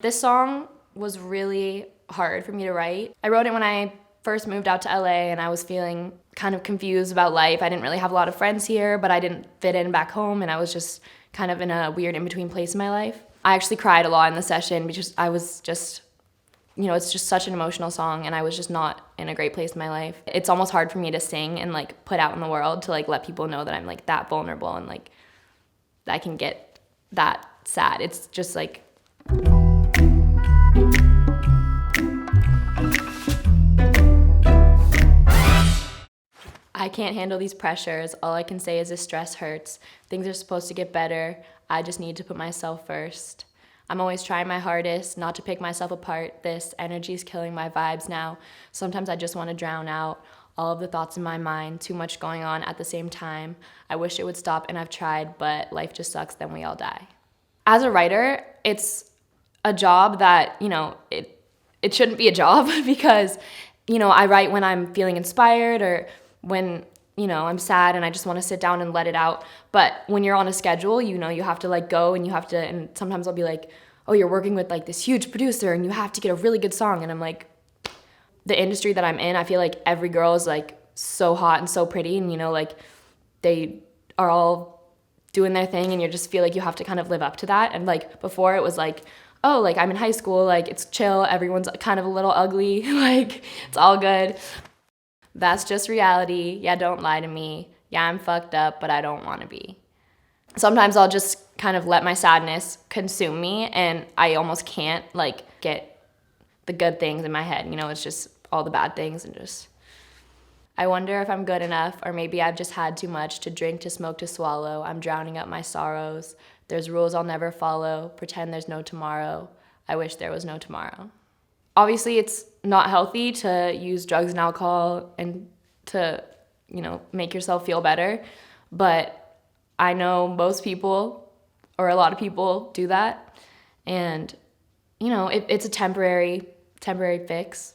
This song was really hard for me to write. I wrote it when I first moved out to LA and I was feeling kind of confused about life. I didn't really have a lot of friends here, but I didn't fit in back home, and I was just kind of in a weird in-between place in my life. I actually cried a lot in the session because I was just, it's just such an emotional song, and I was just not in a great place in my life. It's almost hard for me to sing and like put out in the world to like let people know that I'm like that vulnerable and like I can get that sad. It's just like, I can't handle these pressures. All I can say is this stress hurts. Things are supposed to get better. I just need to put myself first. I'm always trying my hardest not to pick myself apart. This energy's killing my vibes now. Sometimes I just want to drown out all of the thoughts in my mind. Too much going on at the same time. I wish it would stop, and I've tried, but life just sucks, then we all die. As a writer, it's a job that, it shouldn't be a job because, I write when I'm feeling inspired or when, I'm sad and I just want to sit down and let it out. But when you're on a schedule, you have to like go and you have to, and sometimes I'll be like, oh, you're working with like this huge producer and you have to get a really good song. And I'm like, the industry that I'm in, I feel like every girl is like so hot and so pretty, and like they are all doing their thing, and you just feel like you have to kind of live up to that. And like before it was like, oh, like I'm in high school, like it's chill, everyone's kind of a little ugly, like it's all good. That's just reality. Yeah, don't lie to me. Yeah, I'm fucked up, but I don't want to be. Sometimes I'll just kind of let my sadness consume me, and I almost can't like get the good things in my head. It's just all the bad things, and just, I wonder if I'm good enough, or maybe I've just had too much to drink, to smoke, to swallow. I'm drowning out my sorrows. There's rules I'll never follow. Pretend there's no tomorrow. I wish there was no tomorrow. Obviously, it's not healthy to use drugs and alcohol and to, make yourself feel better. But I know most people, or a lot of people, do that. And, it's a temporary fix,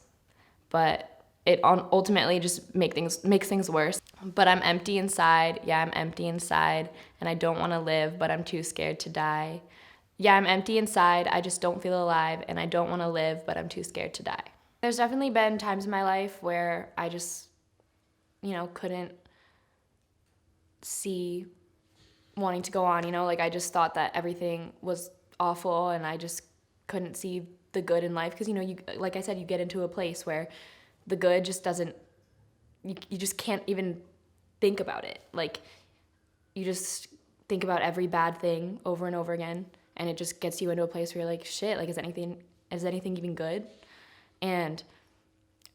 but it ultimately just makes things worse. But I'm empty inside. Yeah, I'm empty inside, and I don't want to live, but I'm too scared to die. Yeah, I'm empty inside, I just don't feel alive, and I don't want to live, but I'm too scared to die. There's definitely been times in my life where I just, couldn't see wanting to go on, like I just thought that everything was awful, and I just couldn't see the good in life, because, you like I said, you get into a place where the good just doesn't, you just can't even think about it. Like, you just think about every bad thing over and over again, and it just gets you into a place where you're like, shit, like is anything even good? And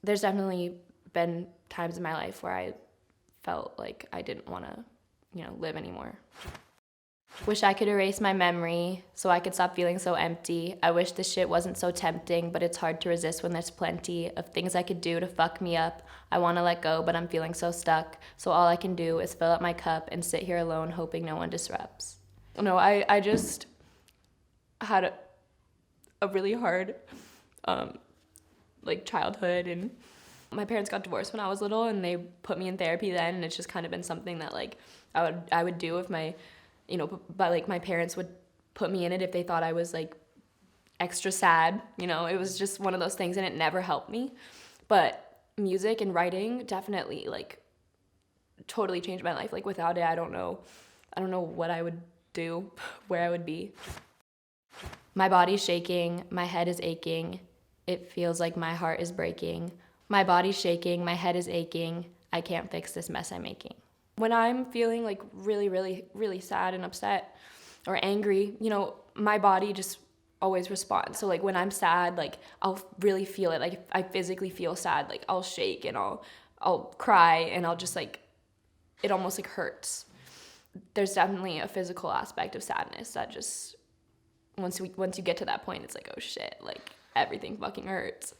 there's definitely been times in my life where I felt like I didn't want to, live anymore. Wish I could erase my memory so I could stop feeling so empty. I wish this shit wasn't so tempting, but it's hard to resist when there's plenty of things I could do to fuck me up. I want to let go, but I'm feeling so stuck. So all I can do is fill up my cup and sit here alone, hoping no one disrupts. No, I just had a really hard childhood, and my parents got divorced when I was little, and they put me in therapy then, and it's just kind of been something that like I would do if my but like my parents would put me in it if they thought I was like extra sad. It was just one of those things, and it never helped me. But music and writing definitely like totally changed my life. Like without it, I don't know what I would do, where I would be. My body's shaking, my head is aching. It feels like my heart is breaking. My body's shaking, my head is aching. I can't fix this mess I'm making. When I'm feeling like really, really, really sad and upset or angry, my body just always responds. So like when I'm sad, like I'll really feel it. Like if I physically feel sad, like I'll shake and I'll cry, and I'll just like, it almost like hurts. There's definitely a physical aspect of sadness that just, once you get to that point, it's like, oh shit, like everything fucking hurts.